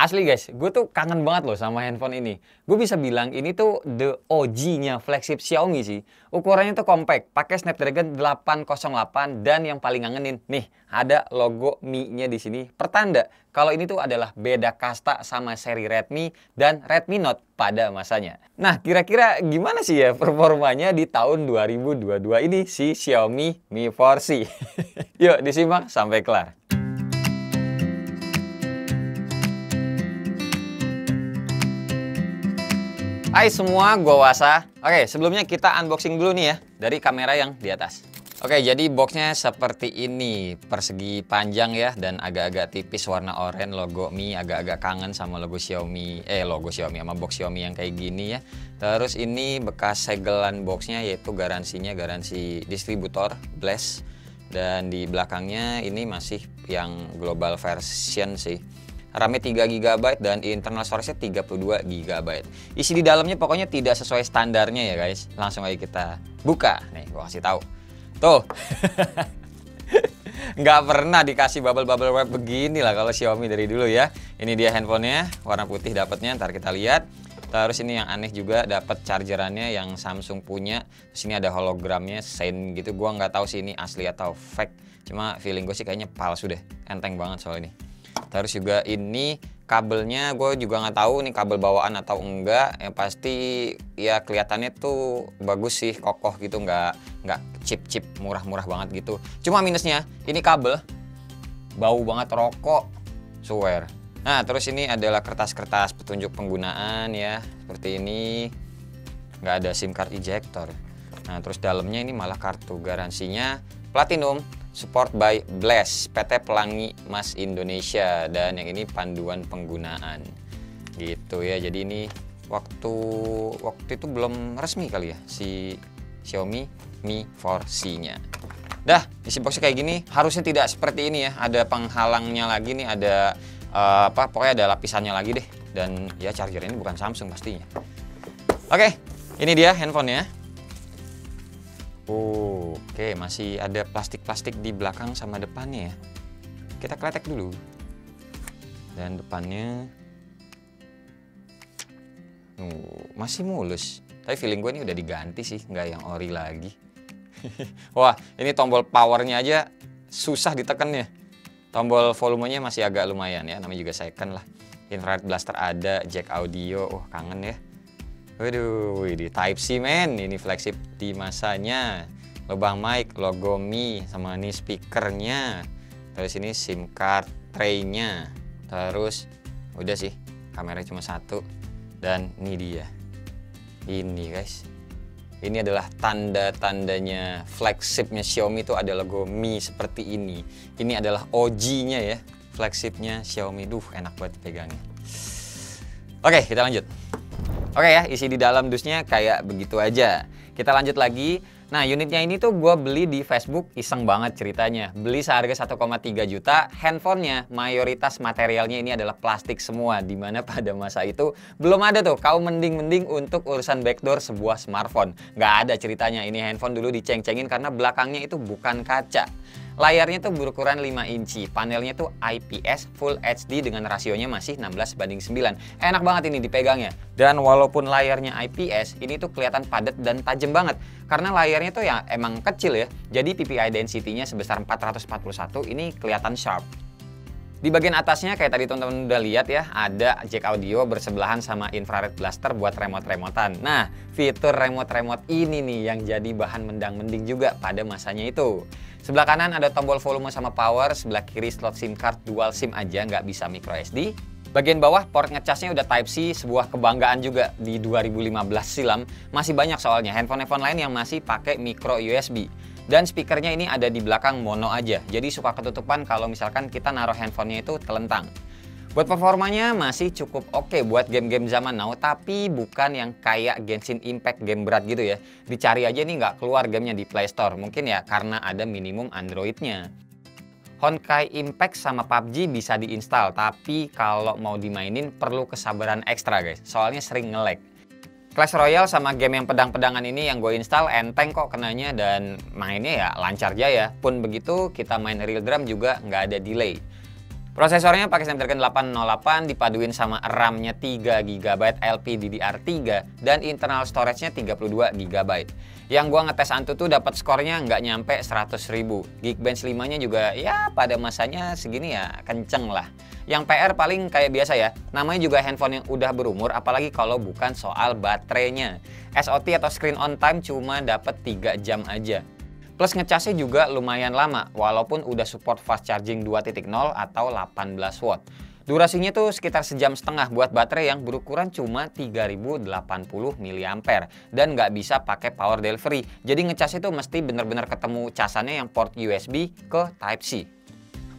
Asli guys, gue tuh kangen banget loh sama handphone ini. Gue bisa bilang ini tuh the OG-nya flagship Xiaomi sih. Ukurannya tuh compact, pakai Snapdragon 808 dan yang paling ngangenin, nih ada logo Mi-nya di sini. Pertanda kalau ini tuh adalah beda kasta sama seri Redmi dan Redmi Note pada masanya. Nah, kira-kira gimana sih ya performanya di tahun 2022 ini si Xiaomi Mi 4C? Yuk disimak sampai kelar. Hai semua, gua Wasa. Oke, sebelumnya kita unboxing dulu nih ya dari kamera yang di atas. Oke, jadi boxnya seperti ini, persegi panjang ya dan agak-agak tipis warna oranye, logo Mi, agak-agak kangen sama logo Xiaomi, sama box Xiaomi yang kayak gini ya. Terus ini bekas segelan boxnya yaitu garansi distributor Blast, dan di belakangnya ini masih yang global version sih. RAM-nya 3 GB dan internal storage-nya 32 GB. Isi di dalamnya pokoknya tidak sesuai standarnya ya guys. Langsung aja kita buka. Nih, gua kasih tahu. Tuh. Nggak pernah dikasih bubble wrap begini lah kalau Xiaomi dari dulu ya. Ini dia handphonenya, warna putih dapatnya, ntar kita lihat. Terus ini yang aneh juga, dapat chargerannya yang Samsung punya. Terus ini ada hologramnya, sign gitu. Gua nggak tahu sih ini asli atau fake. Cuma feeling gue sih kayaknya palsu deh. Enteng banget soal ini. Terus juga ini kabelnya gue juga nggak tahu nih kabel bawaan atau enggak. Yang pasti ya kelihatannya tuh bagus sih, kokoh gitu, nggak chip murah-murah banget gitu. Cuma minusnya ini kabel bau banget rokok, swear. Nah terus ini adalah kertas-kertas petunjuk penggunaan ya, seperti ini. Nggak ada SIM card ejector. Nah terus dalamnya ini malah kartu garansinya Platinum, support by Blast, PT Pelangi Mas Indonesia, dan yang ini panduan penggunaan gitu ya. Jadi ini waktu itu belum resmi kali ya si Xiaomi Mi 4C-nya. Dah, isi boxnya kayak gini. Harusnya tidak seperti ini ya. Ada penghalangnya lagi nih, ada pokoknya ada lapisannya lagi deh. Dan ya charger ini bukan Samsung pastinya. Oke, ini dia handphonenya. Oke, masih ada plastik-plastik di belakang sama depannya ya. Kita kletek dulu. Dan depannya masih mulus. Tapi feeling gue ini udah diganti sih, nggak yang ori lagi. Wah, ini tombol powernya aja susah ditekannya. Tombol volumenya masih agak lumayan ya, namanya juga second lah. Infrared blaster ada, jack audio, kangen ya. Waduh, ini Type-C men, ini flagship di masanya. Lubang mic, logo Mi, sama ini speakernya. Terus ini SIM card tray-nya. Terus udah sih, kameranya cuma satu. Dan ini dia. Ini guys. Ini adalah tanda-tandanya flagshipnya Xiaomi itu ada logo Mi seperti ini. Ini adalah OG-nya ya, flagshipnya Xiaomi. Duh, enak banget pegangnya. Oke, kita lanjut. Oke ya, isi di dalam dusnya kayak begitu aja. Kita lanjut lagi. Nah, unitnya ini tuh gue beli di Facebook, iseng banget ceritanya. Beli seharga 1,3 juta, handphonenya mayoritas materialnya ini adalah plastik semua. Dimana pada masa itu belum ada tuh kaum mending-mending untuk urusan backdoor sebuah smartphone. Nggak ada ceritanya, ini handphone dulu diceng-cengin karena belakangnya itu bukan kaca. Layarnya tuh berukuran 5 inci, panelnya tuh IPS Full HD dengan rasionya masih 16:9. Enak banget ini dipegangnya. Dan walaupun layarnya IPS, ini tuh kelihatan padat dan tajam banget. Karena layarnya tuh ya emang kecil ya, jadi PPI density-nya sebesar 441, ini kelihatan sharp. Di bagian atasnya kayak tadi teman-teman udah lihat ya, ada jack audio bersebelahan sama infrared blaster buat remote-remotan. Nah, fitur remote-remote ini nih yang jadi bahan mendang-mending juga pada masanya itu. Sebelah kanan ada tombol volume sama power, sebelah kiri slot SIM card dual SIM aja, nggak bisa micro SD. Bagian bawah port ngecasnya udah Type-C, sebuah kebanggaan juga di 2015 silam. Masih banyak soalnya handphone-handphone lain yang masih pakai micro USB. Dan speakernya ini ada di belakang mono aja, jadi suka ketutupan kalau misalkan kita naruh handphonenya itu telentang. Buat performanya masih cukup oke buat game-game zaman now, tapi bukan yang kayak Genshin Impact, game berat gitu ya. Dicari aja nih nggak keluar gamenya di Play Store, mungkin ya karena ada minimum Android-nya. Honkai Impact sama PUBG bisa diinstal, tapi kalau mau dimainin perlu kesabaran ekstra guys, soalnya sering nge-lag. Clash Royale sama game yang pedang-pedangan ini yang gue install enteng kok kenanya dan mainnya ya lancar jaya. Pun begitu kita main real drum juga nggak ada delay. Prosesornya pakai Snapdragon 808 dipaduin sama RAM-nya 3GB LPDDR3 dan internal storage-nya 32GB. Yang gua ngetes Antutu dapat skornya nggak nyampe 100.000. Geekbench 5-nya juga ya pada masanya segini ya kenceng lah. Yang PR paling kayak biasa ya, namanya juga handphone yang udah berumur, apalagi kalau bukan soal baterainya. SOT atau screen on time cuma dapat 3 jam aja. Plus ngecasnya juga lumayan lama, walaupun udah support fast charging 2.0 atau 18 watt. Durasinya tuh sekitar sejam setengah buat baterai yang berukuran cuma 3080 mAh dan nggak bisa pakai power delivery. Jadi ngecasnya tuh mesti bener-bener ketemu casannya yang port USB ke Type-C.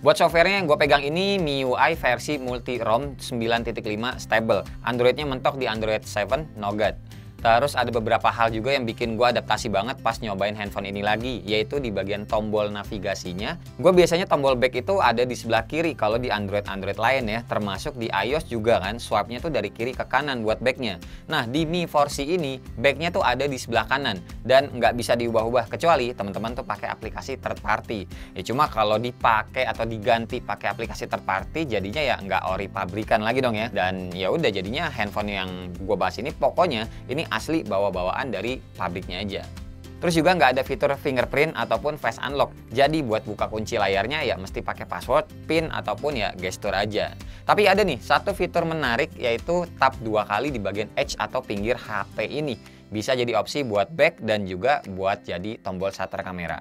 Buat softwarenya yang gue pegang ini MIUI versi multi-ROM 9.5 stable. Androidnya mentok di Android 7 Nougat. Terus ada beberapa hal juga yang bikin gue adaptasi banget pas nyobain handphone ini lagi, yaitu di bagian tombol navigasinya. Gue biasanya tombol back itu ada di sebelah kiri kalau di Android lain ya, termasuk di iOS juga kan, swipe-nya tuh dari kiri ke kanan buat backnya. Nah di Mi 4C ini, backnya tuh ada di sebelah kanan dan nggak bisa diubah-ubah kecuali teman-teman tuh pakai aplikasi third party. Ya cuma kalau dipakai atau diganti pakai aplikasi third party, jadinya ya nggak ori pabrikan lagi dong ya. Dan ya udah jadinya handphone yang gue bahas ini pokoknya ini asli bawa-bawaan dari pabriknya aja. Terus juga nggak ada fitur fingerprint ataupun face unlock. Jadi buat buka kunci layarnya ya mesti pakai password, PIN ataupun ya gestur aja. Tapi ada nih satu fitur menarik yaitu tap 2 kali di bagian edge atau pinggir HP ini. Bisa jadi opsi buat back dan juga buat jadi tombol shutter kamera.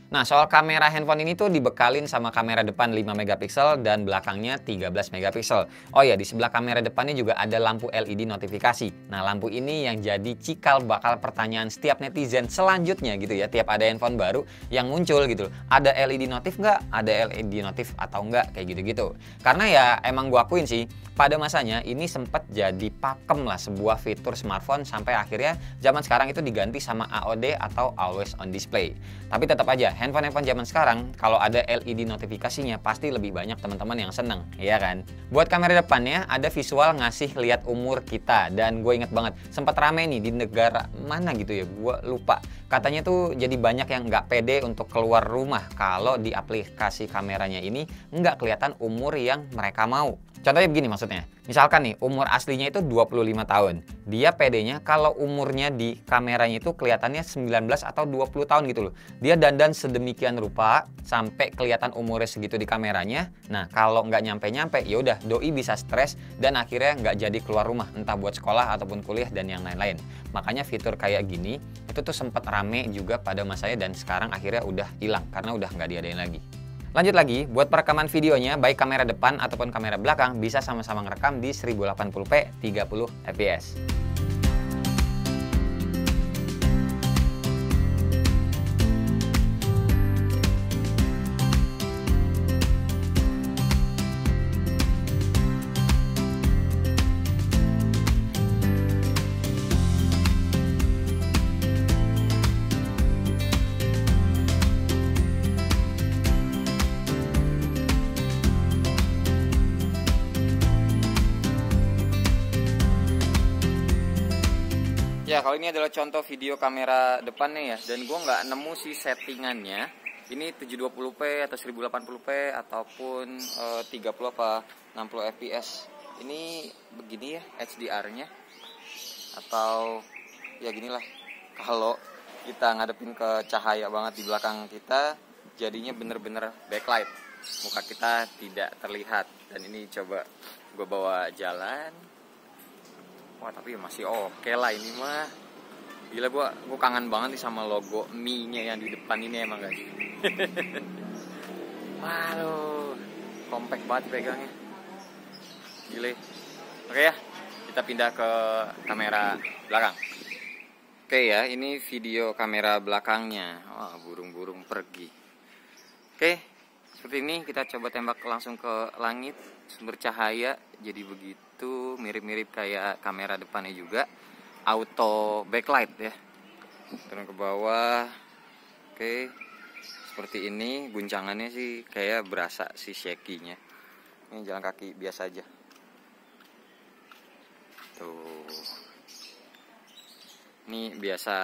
Nah, soal kamera handphone ini tuh dibekalin sama kamera depan 5 megapiksel dan belakangnya 13 megapiksel. Oh ya, di sebelah kamera depannya juga ada lampu LED notifikasi. Nah, lampu ini yang jadi cikal bakal pertanyaan setiap netizen selanjutnya gitu ya. Tiap ada handphone baru yang muncul gitu. Ada LED notif nggak? Ada LED notif atau nggak? Kayak gitu-gitu. Karena ya emang gua akuin sih, pada masanya ini sempat jadi pakem lah sebuah fitur smartphone sampai akhirnya zaman sekarang itu diganti sama AOD atau Always On Display. Tapi tetap aja handphone-handphone zaman sekarang kalau ada LED notifikasinya pasti lebih banyak teman-teman yang seneng, ya kan? Buat kamera depannya ada visual ngasih lihat umur kita dan gue inget banget sempat rame nih di negara mana gitu ya, gue lupa. Katanya tuh jadi banyak yang nggak pede untuk keluar rumah kalau di aplikasi kameranya ini nggak kelihatan umur yang mereka mau. Contohnya begini maksudnya, misalkan nih umur aslinya itu 25 tahun. Dia pedenya kalau umurnya di kameranya itu kelihatannya 19 atau 20 tahun gitu loh. Dia dandan sedemikian rupa sampai kelihatan umurnya segitu di kameranya. Nah kalau nggak nyampe-nyampe ya udah doi bisa stres dan akhirnya nggak jadi keluar rumah entah buat sekolah ataupun kuliah dan yang lain-lain. Makanya fitur kayak gini itu tuh sempat rame juga pada masanya dan sekarang akhirnya udah hilang karena udah nggak diadain lagi. Lanjut lagi, buat perekaman videonya baik kamera depan ataupun kamera belakang bisa sama-sama ngerekam di 1080p 30 fps. Ya, kalau ini adalah contoh video kamera depannya ya, dan gue nggak nemu sih settingannya. Ini 720p atau 1080p ataupun 30 apa 60 fps. Ini begini ya HDR-nya atau ya ginilah. Kalau kita ngadepin ke cahaya banget di belakang kita, jadinya bener-bener backlight. Muka kita tidak terlihat. Dan ini coba gue bawa jalan. Wah tapi masih oke lah ini mah. Gila gua kangen banget nih sama logo Mi-nya yang di depan ini emang guys. Waduh, compact banget pegangnya. Gile. Oke ya, kita pindah ke kamera belakang. Oke ya, ini video kamera belakangnya. Wah, burung-burung pergi. Oke, seperti ini kita coba tembak langsung ke langit. Sumber cahaya jadi begitu, mirip-mirip kayak kamera depannya juga. Auto backlight ya. Turun ke bawah. Oke. Seperti ini, guncangannya sih kayak berasa si shaky-nya. Ini jalan kaki biasa aja. Tuh. Ini biasa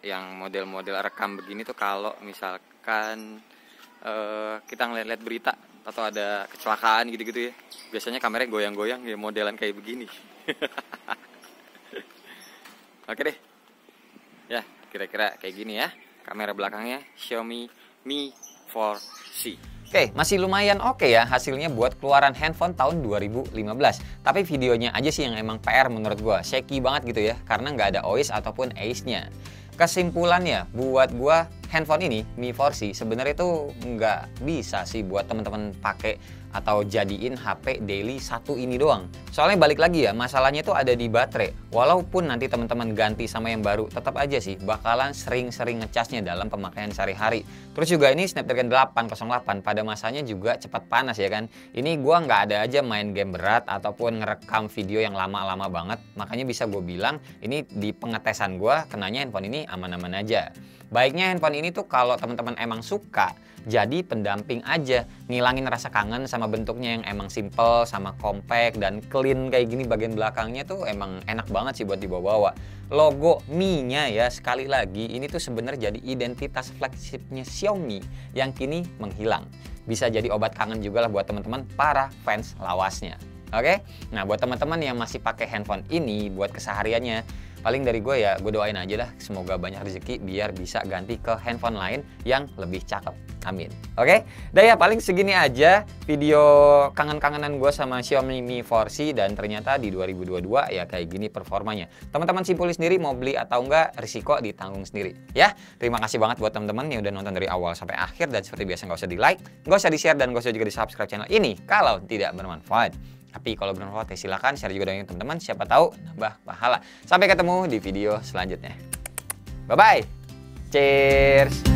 yang model-model rekam begini tuh kalau misalkan kita ngeliat-liat berita atau ada kecelakaan gitu-gitu ya. Biasanya kameranya goyang-goyang ya, modelan kayak begini. Oke deh. Ya, kira-kira kayak gini ya. Kamera belakangnya Xiaomi Mi 4C. Oke, masih lumayan oke ya hasilnya buat keluaran handphone tahun 2015. Tapi videonya aja sih yang emang PR menurut gua. Shaky banget gitu ya, karena nggak ada OIS ataupun ACE-nya. Kesimpulannya, buat gua handphone ini Mi 4C sebenarnya itu nggak bisa sih buat teman-teman pakai atau jadiin HP daily satu ini doang. Soalnya balik lagi ya, masalahnya itu ada di baterai. Walaupun nanti teman-teman ganti sama yang baru, tetap aja sih bakalan sering-sering ngecasnya dalam pemakaian sehari-hari. Terus juga ini Snapdragon 808 pada masanya juga cepat panas ya kan. Ini gua nggak ada aja main game berat ataupun ngerekam video yang lama-lama banget. Makanya bisa gue bilang ini di pengetesan gua kenanya handphone ini aman-aman aja. Baiknya handphone ini tuh kalau teman-teman emang suka jadi pendamping aja, ngilangin rasa kangen sama bentuknya yang emang simple sama compact dan clean kayak gini. Bagian belakangnya tuh emang enak banget sih buat dibawa-bawa. Logo Mi-nya ya, sekali lagi ini tuh sebenarnya jadi identitas flagshipnya Xiaomi yang kini menghilang. Bisa jadi obat kangen juga lah buat teman-teman para fans lawasnya. Oke, nah buat teman-teman yang masih pakai handphone ini buat kesehariannya, paling dari gue ya, gue doain aja lah semoga banyak rezeki biar bisa ganti ke handphone lain yang lebih cakep. Amin. Oke, dah ya paling segini aja video kangen-kangenan gue sama Xiaomi Mi 4C dan ternyata di 2022 ya kayak gini performanya. Teman-teman simpulin sendiri mau beli atau enggak, risiko ditanggung sendiri. Ya, terima kasih banget buat teman-teman yang udah nonton dari awal sampai akhir dan seperti biasa nggak usah di like, nggak usah di share dan nggak usah juga di subscribe channel ini kalau tidak bermanfaat. Tapi kalau bermanfaat ya silakan share juga dengan teman-teman, siapa tahu nambah pahala. Sampai ketemu di video selanjutnya. Bye bye. Cheers.